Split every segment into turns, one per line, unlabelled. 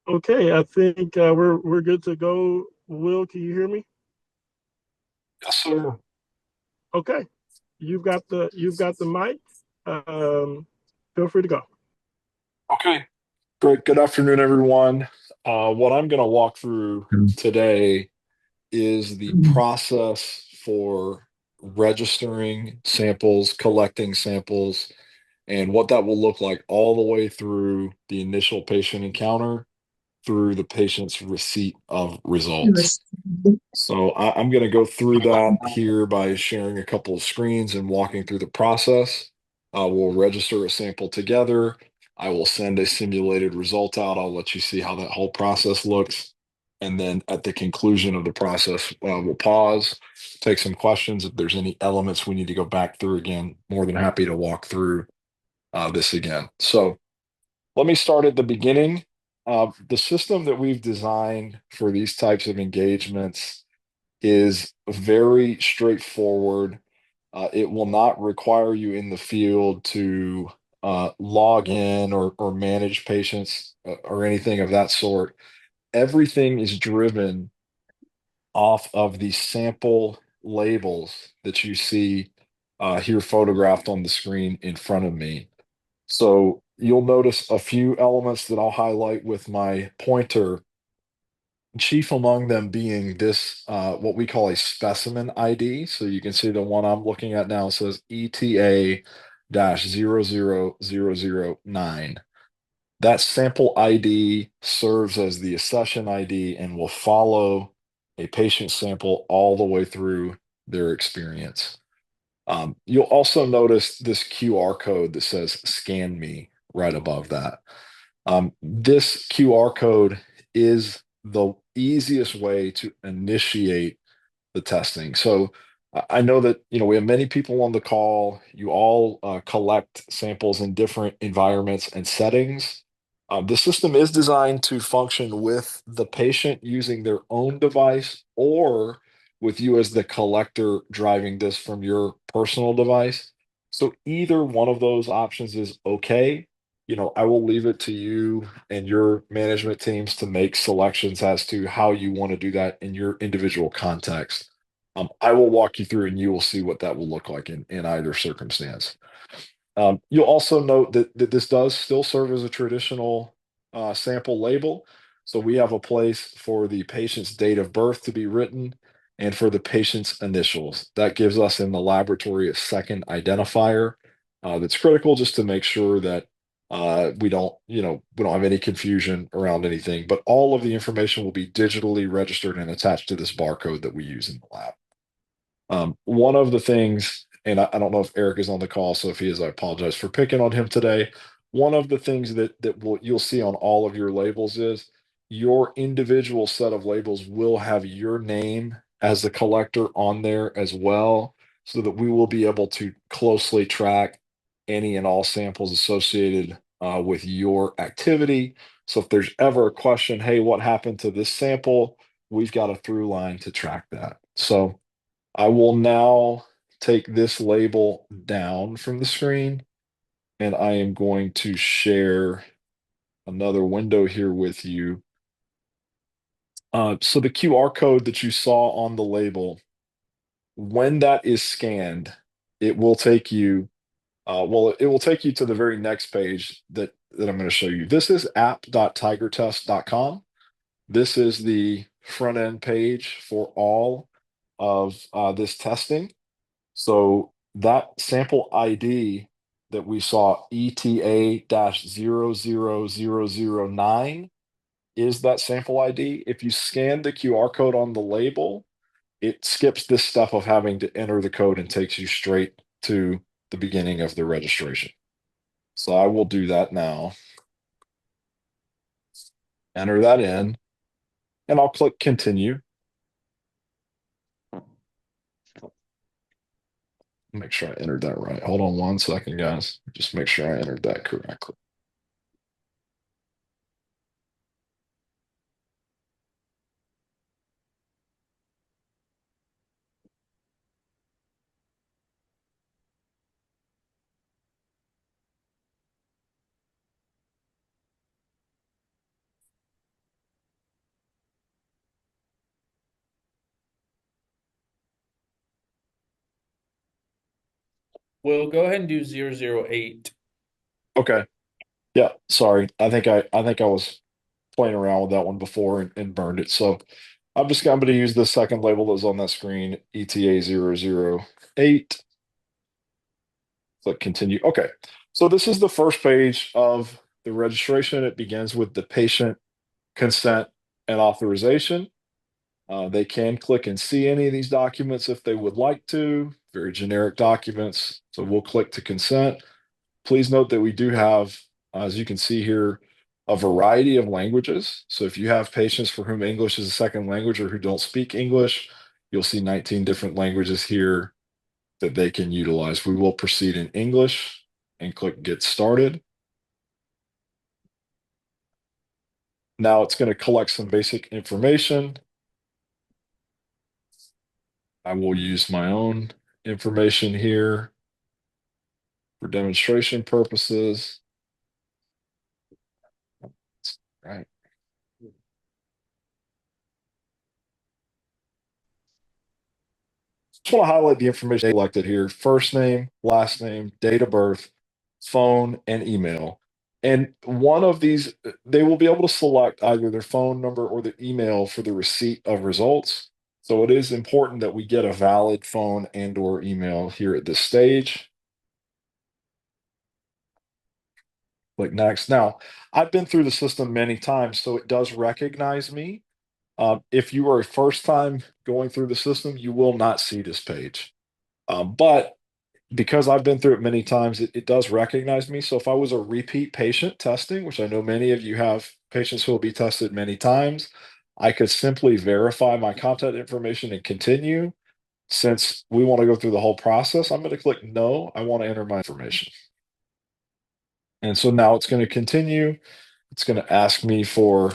Okay, I think we're good to go. Will, can you hear me?
Yes, sir.
Okay, you've got the mic. Um, Feel free to go.
Okay, great. Good afternoon, everyone. What I'm going to walk through today is the process for registering samples, collecting samples, and what that will look like all the way through the initial patient encounter through the patient's receipt of results. So I'm going to go through that here by sharing a couple of screens and walking through the process. We'll register a sample together. I will send a simulated result out. I'll let you see how that whole process looks. And then at the conclusion of the process, we'll pause, take some questions. If there's any elements we need to go back through again, more than happy to walk through this again. So let me start at the beginning. The system that we've designed for these types of engagements is very straightforward. It will not require you in the field to log in or manage patients or anything of that sort. Everything is driven off of the sample labels that you see here photographed on the screen in front of me. So you'll notice a few elements that I'll highlight with my pointer, chief among them being this, what we call a specimen ID. So you can see the one I'm looking at now says ETA-00009. That sample ID serves as the accession ID and will follow a patient sample all the way through their experience. You'll also notice this QR code that says scan me right above that. This QR code is the easiest way to initiate the testing. So I know that we have many people on the call. You all collect samples in different environments and settings. The system is designed to function with the patient using their own device or with you as the collector driving this from your personal device. So either one of those options is okay. I will leave it to you and your management teams to make selections as to how you want to do that in your individual context. I will walk you through and you will see what that will look like in either circumstance. You'll also note that this does still serve as a traditional sample label. So we have a place for the patient's date of birth to be written and for the patient's initials. That gives us in the laboratory a second identifier that's critical just to make sure that we don't have any confusion around anything. But all of the information will be digitally registered and attached to this barcode that we use in the lab. One of the things, and I don't know if Eric is on the call, so if he is, I apologize for picking on him today. One of the things that you'll see on all of your labels is your individual set of labels will have your name as the collector on there as well, so that we will be able to closely track any and all samples associated with your activity. So if there's ever a question, hey, what happened to this sample? We've got a through line to track that. So I will now take this label down from the screen and I am going to share another window here with you. So the QR code that you saw on the label, when that is scanned, it will take you, it will take you to the very next page that I'm going to show you. This is app.tigertest.com. This is the front end page for all of this testing. So that sample ID that we saw, ETA-00009, is that sample ID. If you scan the QR code on the label, it skips this stuff of having to enter the code and takes you straight to the beginning of the registration. So I will do that now. Enter that in, and I'll click continue. Make sure I entered that right. Hold on 1 second, guys. Just make sure I entered that correctly.
We'll go ahead and do 008.
Okay. Yeah, sorry. I think I was playing around with that one before and burned it. So I'm going to use the second label that was on that screen, ETA 008. Click continue. Okay. So this is the first page of the registration. It begins with the patient consent and authorization. They can click and see any of these documents if they would like to, very generic documents. So we'll click to consent. Please note that we do have, as you can see here, a variety of languages. So if you have patients for whom English is a second language or who don't speak English, you'll see 19 different languages here that they can utilize. We will proceed in English and click Get Started. Now it's going to collect some basic information. I will use my own information here for demonstration purposes. Right. Just want to highlight the information selected here: first name, last name, date of birth, phone, and email. And one of these, they will be able to select either their phone number or the email for the receipt of results. So it is important that we get a valid phone and or email here at this stage. Click next. Now, I've been through the system many times, so it does recognize me. If you are a first time going through the system, you will not see this page. But because I've been through it many times, it does recognize me. So if I was a repeat patient testing, which I know many of you have patients who will be tested many times, I could simply verify my contact information and continue. Since we want to go through the whole process, I'm going to click no. I want to enter my information. And so now it's going to continue. It's going to ask me for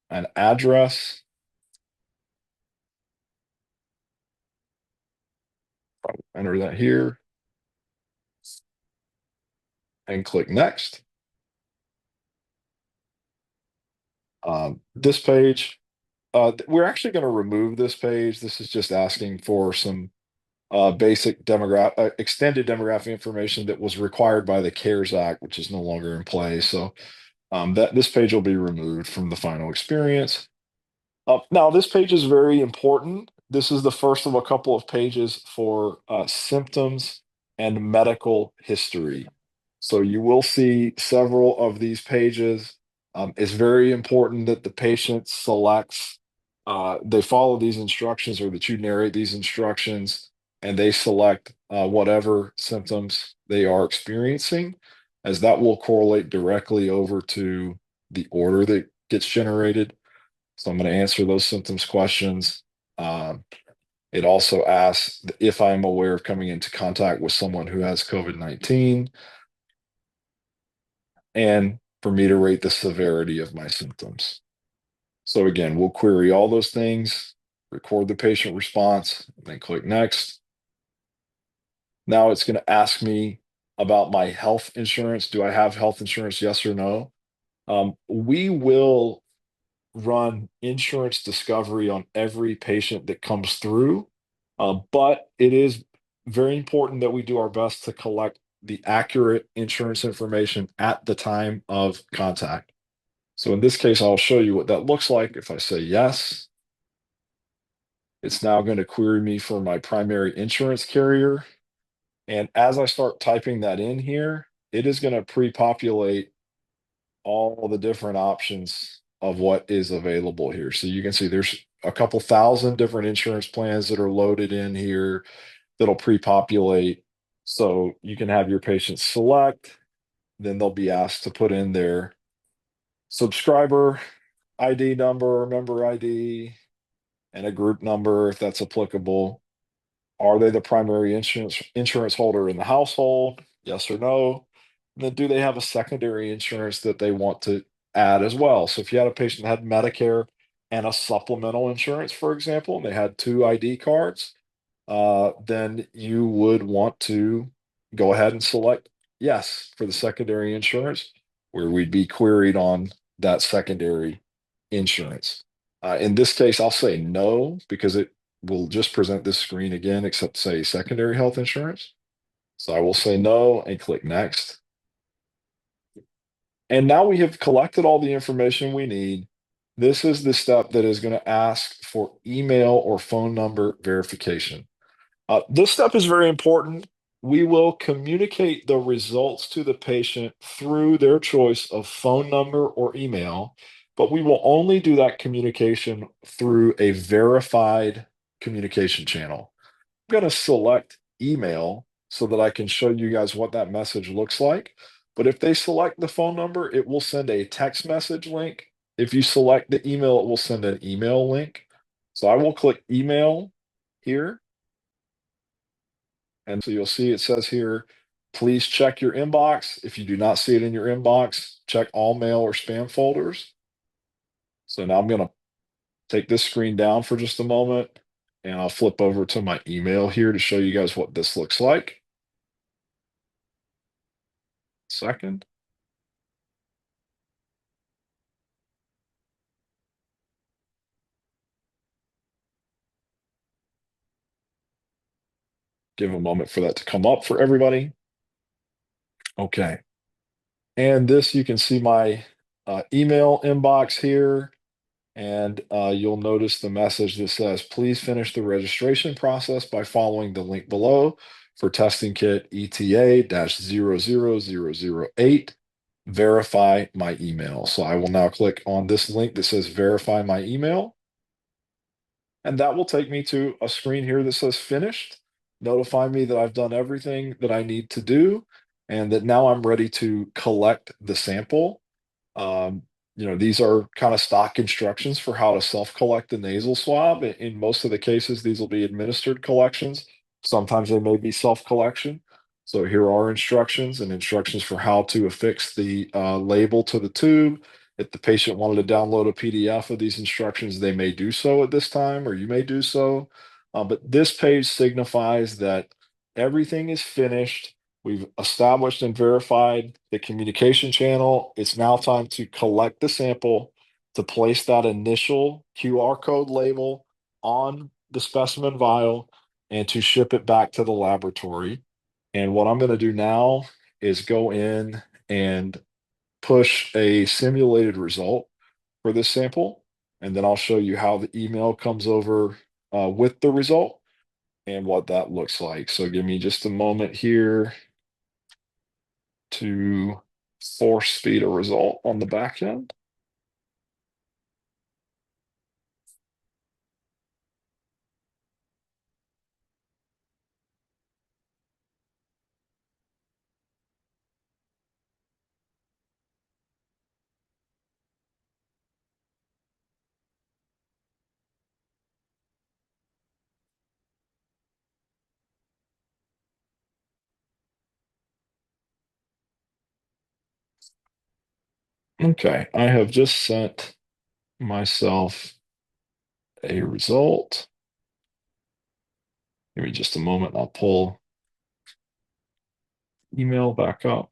an address. I'll enter that here and click next. This page, we're actually going to remove this page. This is just asking for some basic extended demographic information that was required by the CARES Act, which is no longer in play. So that this page will be removed from the final experience. Now, this page is very important. This is the first of a couple of pages for symptoms and medical history. So you will see several of these pages. It's very important that the patient selects, they follow these instructions or that you narrate these instructions and they select whatever symptoms they are experiencing, as that will correlate directly over to the order that gets generated. So I'm going to answer those symptoms questions. Um, it also asks if I'm aware of coming into contact with someone who has COVID-19 and for me to rate the severity of my symptoms. So again, we'll query all those things, record the patient response, and then click next. Now it's going to ask me about my health insurance. Do I have health insurance? Yes or no? We will run insurance discovery on every patient that comes through, but it is very important that we do our best to collect the accurate insurance information at the time of contact. So in this case, I'll show you what that looks like. If I say yes, it's now going to query me for my primary insurance carrier. And as I start typing that in here, it is going to pre-populate all the different options of what is available here. So you can see there's a couple thousand different insurance plans that are loaded in here that'll pre-populate. So you can have your patients select, then they'll be asked to put in their subscriber ID number, member ID, and a group number if that's applicable. Are they the primary insurance holder in the household? Yes or no? And then do they have a secondary insurance that they want to add as well? So if you had a patient that had Medicare and a supplemental insurance, for example, and they had two ID cards, then you would want to go ahead and select yes for the secondary insurance, where we'd be queried on that secondary insurance. In this case, I'll say no because it will just present this screen again, except say secondary health insurance. So I will say no and click next. And now we have collected all the information we need. This is the step that is going to ask for email or phone number verification. This step is very important. We will communicate the results to the patient through their choice of phone number or email, but we will only do that communication through a verified communication channel. I'm going to select email so that I can show you guys what that message looks like. But if they select the phone number, it will send a text message link. If you select the email, it will send an email link. So I will click email here. And so you'll see it says here, please check your inbox. If you do not see it in your inbox, check all mail or spam folders. So now I'm going to take this screen down for just a moment and I'll flip over to my email here to show you guys what this looks like. Second. Give a moment for that to come up for everybody. Okay. And this, you can see my email inbox here. And you'll notice the message that says, please finish the registration process by following the link below for testing kit ETA-00008. Verify my email. So I will now click on this link that says verify my email. And that will take me to a screen here that says finished. Notify me that I've done everything that I need to do and that now I'm ready to collect the sample. Um, these are kind of stock instructions for how to self-collect the nasal swab. In most of the cases, these will be administered collections. Sometimes they may be self-collection. So here are instructions and instructions for how to affix the label to the tube. If the patient wanted to download a PDF of these instructions, they may do so at this time, or you may do so. But this page signifies that everything is finished. We've established and verified the communication channel. It's now time to collect the sample, to place that initial QR code label on the specimen vial, and to ship it back to the laboratory. And what I'm going to do now is go in and push a simulated result for this sample. And then I'll show you how the email comes over with the result and what that looks like. So give me just a moment here to force feed a result on the back end. Okay, I have just sent myself a result. Give me just a moment. I'll pull email back up.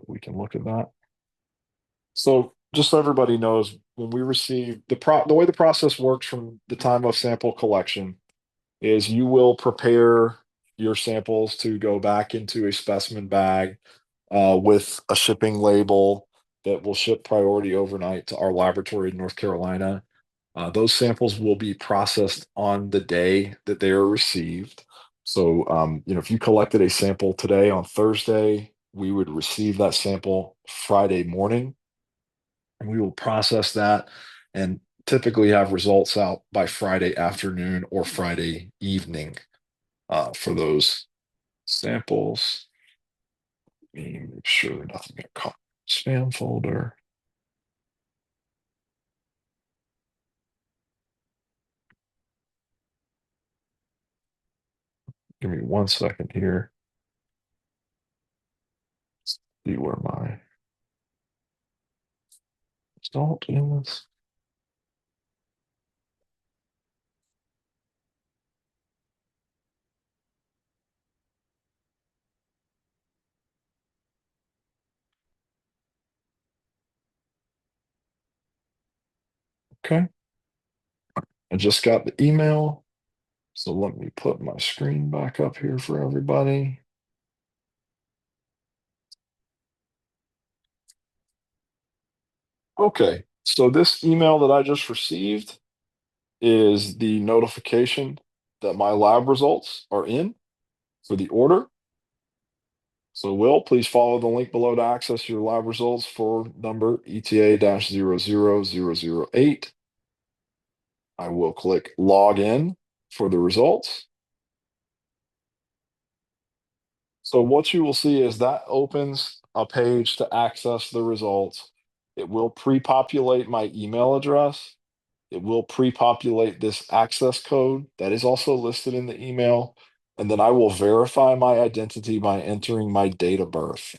We can look at that. So just so everybody knows, when we receive the way the process works from the time of sample collection is you will prepare your samples to go back into a specimen bag with a shipping label that will ship priority overnight to our laboratory in North Carolina. Those samples will be processed on the day that they are received. So, if you collected a sample today on Thursday, we would receive that sample Friday morning, and we will process that and typically have results out by Friday afternoon or Friday evening for those samples. Let me make sure nothing got caught in the spam folder. Give me 1 second here. See where my result is. Okay. I just got the email. So let me put my screen back up here for everybody. Okay, so this email that I just received is the notification that my lab results are in for the order. So Will, please follow the link below to access your lab results for number ETA-00008. I will click log in for the results. So what you will see is that opens a page to access the results. It will pre-populate my email address. It will pre-populate this access code that is also listed in the email. And then I will verify my identity by entering my date of birth.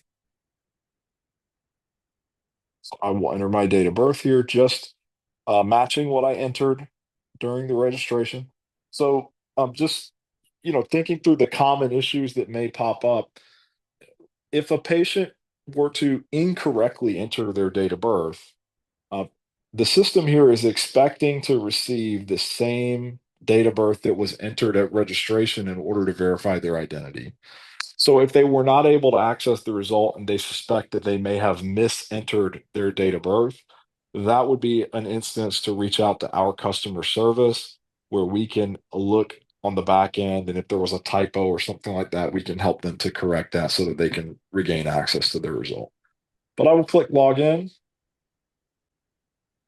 So I will enter my date of birth here, just matching what I entered during the registration. So just thinking through the common issues that may pop up. If a patient were to incorrectly enter their date of birth, uh, the system here is expecting to receive the same date of birth that was entered at registration in order to verify their identity. So if they were not able to access the result and they suspect that they may have misentered their date of birth, that would be an instance to reach out to our customer service where we can look on the back end. And if there was a typo or something like that, we can help them to correct that so that they can regain access to their result. But I will click login,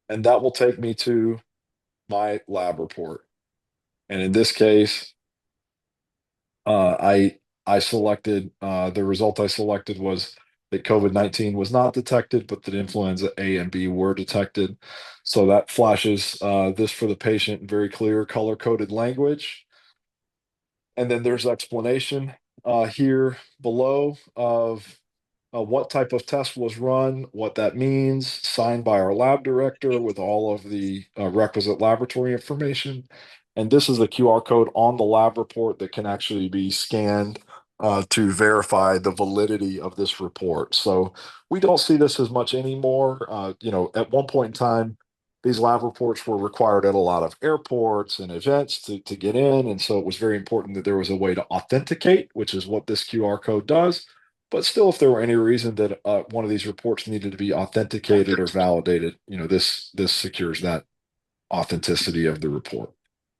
and that will take me to my lab report. And in this case, I selected the result I selected was that COVID-19 was not detected, but that influenza A and B were detected. So that flashes this for the patient in very clear color-coded language. And then there's explanation here below of what type of test was run, what that means, signed by our lab director with all of the requisite laboratory information. And this is the QR code on the lab report that can actually be scanned to verify the validity of this report. So we don't see this as much anymore. At one point in time, these lab reports were required at a lot of airports and events to get in. And so it was very important that there was a way to authenticate, which is what this QR code does. But still, if there were any reason that one of these reports needed to be authenticated or validated, this secures that authenticity of the report.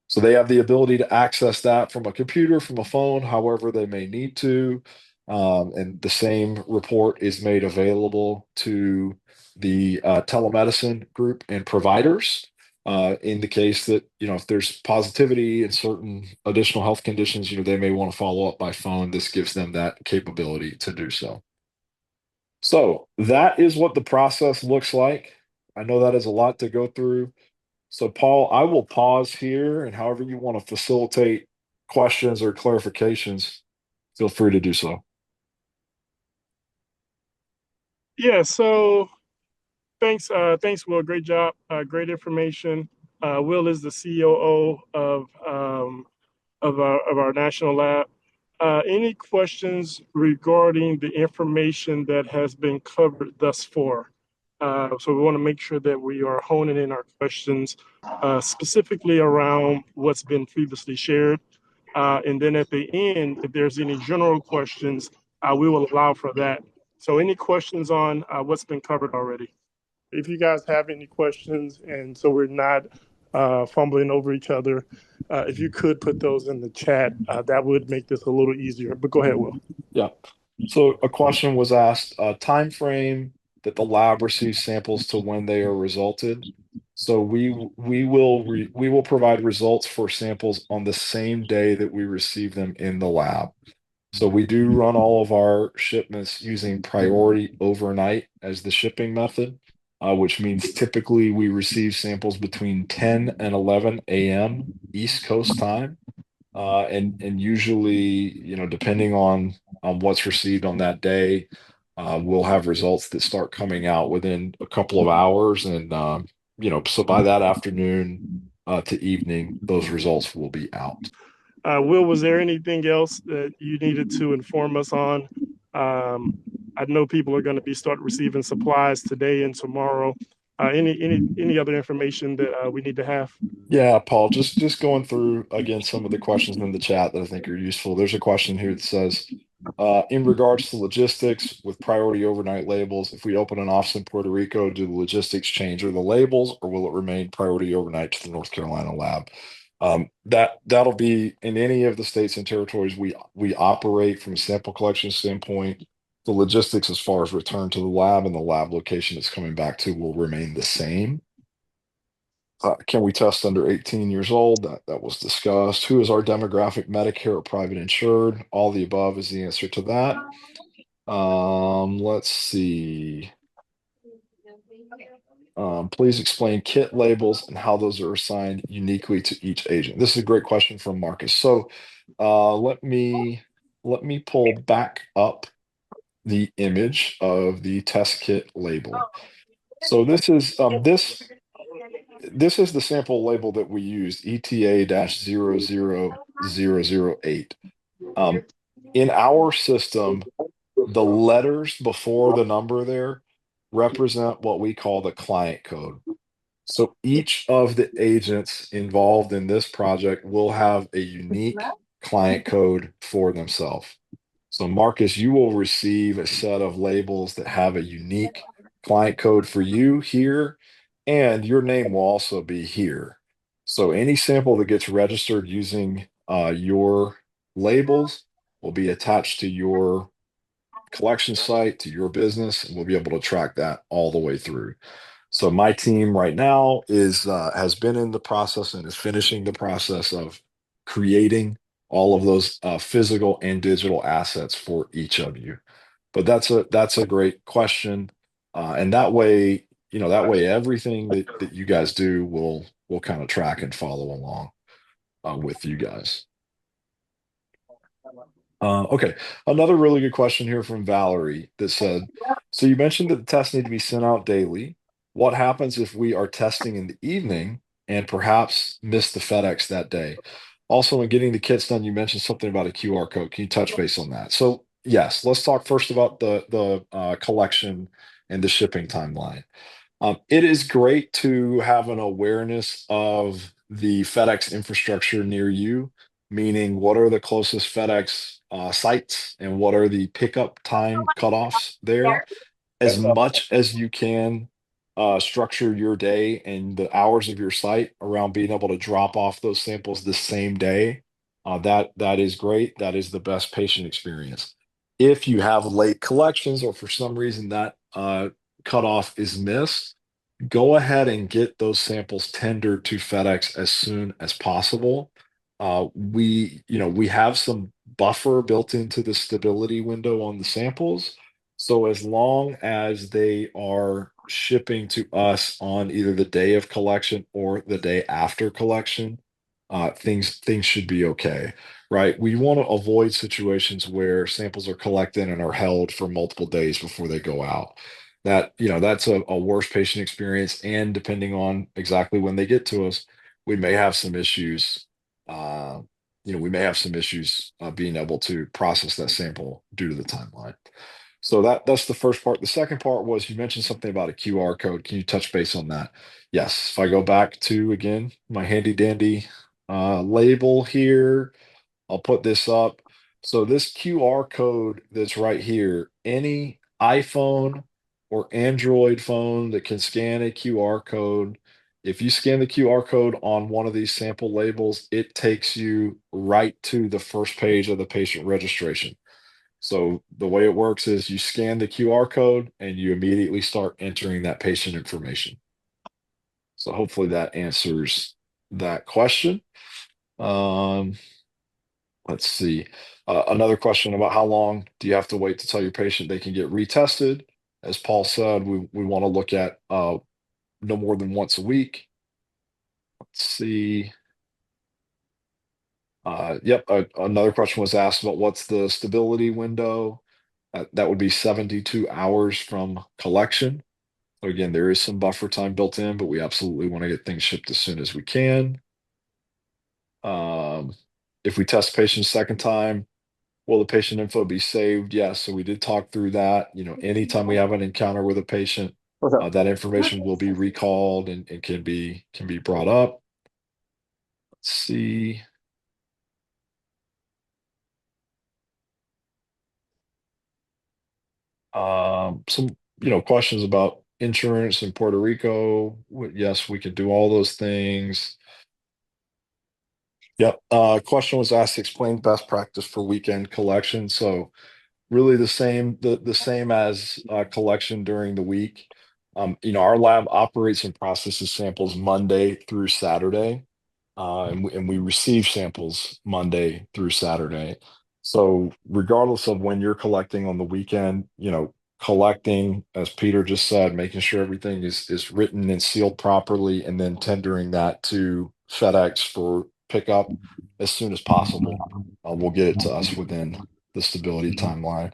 So they have the ability to access that from a computer, from a phone, however they may need to. And the same report is made available to the telemedicine group and providers in the case that, if there's positivity in certain additional health conditions, they may want to follow up by phone. This gives them that capability to do so. So that is what the process looks like. I know that is a lot to go through. So, Paul, I will pause here, and however you want to facilitate questions or clarifications, feel free to do so.
Yeah, so thanks, Will. Great job. Great information. Will is the COO of our national lab. Any questions regarding the information that has been covered thus far? So we want to make sure that we are honing in our questions specifically around what's been previously shared. And then at the end, if there's any general questions, we will allow for that. So any questions on what's been covered already? If you guys have any questions, and so we're not fumbling over each other, if you could put those in the chat, that would make this a little easier. But go ahead, Will.
Yeah. So a question was asked, time frame that the lab receives samples to when they are resulted. So we will provide results for samples on the same day that we receive them in the lab. So we do run all of our shipments using priority overnight as the shipping method, which means typically we receive samples between 10 and 11 a.m. East Coast time. And usually, depending on what's received on that day, we'll have results that start coming out within a couple of hours. And so by that afternoon to evening, those results will be out.
Will, was there anything else that you needed to inform us on? I know people are going to be start receiving supplies today and tomorrow. Any other information that we need to have?
Yeah, Paul, just going through again some of the questions in the chat that I think are useful. There's a question here that says, in regards to logistics with priority overnight labels, if we open an office in Puerto Rico, do the logistics change or the labels, or will it remain priority overnight to the North Carolina lab? That'll be in any of the states and territories we operate from a sample collection standpoint. The logistics as far as return to the lab and the lab location it's coming back to will remain the same. Can we test under 18 years old? That was discussed. Who is our demographic, Medicare or private insured? All the above is the answer to that. Let's see. Please explain kit labels and how those are assigned uniquely to each agent. This is a great question from Marcus. So let me pull back up the image of the test kit label. So this is the sample label that we used, ETA-00008. Um, in our system, the letters before the number there represent what we call the client code. So each of the agents involved in this project will have a unique client code for themselves. So Marcus, you will receive a set of labels that have a unique client code for you here, and your name will also be here. So any sample that gets registered using your labels will be attached to your collection site, to your business, and we'll be able to track that all the way through. So my team right now is has been in the process and is finishing the process of creating all of those physical and digital assets for each of you. But that's a great question, and that way, that way everything that you guys do will kind of track and follow along with you guys. Okay, another really good question here from Valerie that said, so you mentioned that the tests need to be sent out daily. What happens if we are testing in the evening and perhaps miss the FedEx that day? Also, in getting the kits done, you mentioned something about a QR code. Can you touch base on that? So, yes, let's talk first about the collection and the shipping timeline. It is great to have an awareness of the FedEx infrastructure near you, meaning what are the closest FedEx sites and what are the pickup time cutoffs there. As much as you can structure your day and the hours of your site around being able to drop off those samples the same day, that is great. That is the best patient experience. If you have late collections or for some reason that cutoff is missed, go ahead and get those samples tendered to FedEx as soon as possible. We have some buffer built into the stability window on the samples. So as long as they are shipping to us on either the day of collection or the day after collection, things should be okay, right? We want to avoid situations where samples are collected and are held for multiple days before they go out. That's a worse patient experience, and depending on exactly when they get to us, we may have some issues. Uh, we may have some issues being able to process that sample due to the timeline. So that's the first part. The second part was you mentioned something about a QR code. Can you touch base on that? Yes. If I go back to again my handy dandy label here, I'll put this up. So this QR code that's right here, any iPhone or Android phone that can scan a QR code, if you scan the QR code on one of these sample labels, it takes you right to the first page of the patient registration. So the way it works is you scan the QR code and you immediately start entering that patient information. So hopefully that answers that question. Um, let's see. Another question about how long do you have to wait to tell your patient they can get retested? As Paul said, we want to look at no more than once a week. Let's see. Yep. Another question was asked about what's the stability window. That would be 72 hours from collection. So again, there is some buffer time built in, but we absolutely want to get things shipped as soon as we can. Um, if we test patients second time, will the patient info be saved? Yes. So we did talk through that. Anytime we have an encounter with a patient,
What's up?
that information will be recalled and can be brought up. see. Some questions about insurance in Puerto Rico. Yes, we can do all those things. Yep. Question was asked, explain best practice for weekend collection. So really the same as collection during the week. Our lab operates and processes samples Monday through Saturday, and we receive samples Monday through Saturday. So regardless of when you're collecting on the weekend, collecting, as Peter just said, making sure everything is written and sealed properly, and then tendering that to FedEx for pickup as soon as possible. Will get it to us within the stability timeline.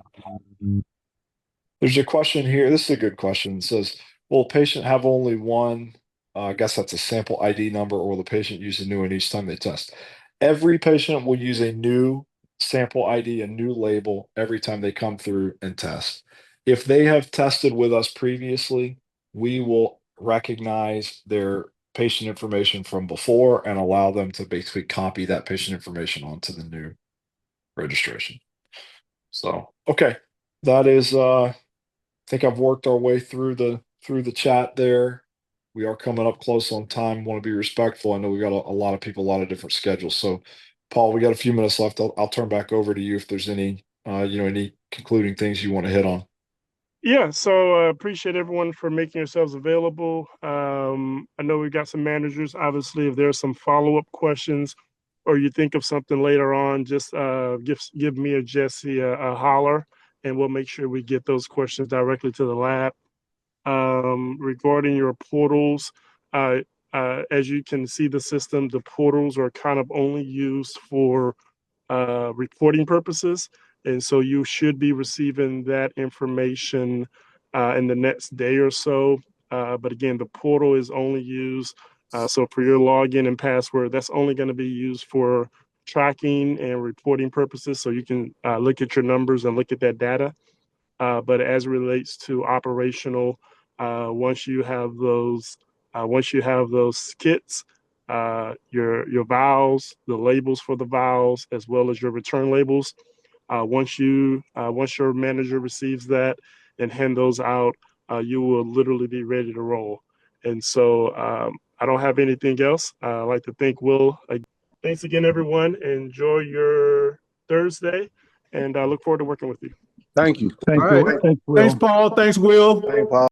There's a question here. This is a good question. It says, will a patient have only one, I guess that's a sample ID number, or will the patient use a new one each time they test? Every patient will use a new sample ID, a new label every time they come through and test. If they have tested with us previously, we will recognize their patient information from before and allow them to basically copy that patient information onto the new registration. So, okay. That is I think I've worked our way through the chat there. We are coming up close on time. Want to be respectful. I know we got a lot of people, a lot of different schedules. So, Paul, we got a few minutes left. I'll turn back over to you if there's any any concluding things you want to hit on.
Yeah, so appreciate everyone for making yourselves available. I know we've got some managers. Obviously, if there's some follow-up questions or you think of something later on, just give me or Jesse a holler, and we'll make sure we get those questions directly to the lab. Regarding your portals, as you can see the system, the portals are kind of only used for reporting purposes. And so you should be receiving that information in the next day or so. But again, the portal is only used. So for your login and password, that's only going to be used for tracking and reporting purposes. So you can look at your numbers and look at that data. But as it relates to operational, once you have those kits, your vials, the labels for the vials, as well as your return labels. Once your manager receives that and hand those out, you will literally be ready to roll. And so I don't have anything else. I'd like to thank Will. Thanks again, everyone. Enjoy your Thursday, and I look forward to working with you.
Thank you.
Thank
All
you.
right.
Thanks, Will.
Thanks, Paul. Thanks, Will.
Thank you, Paul.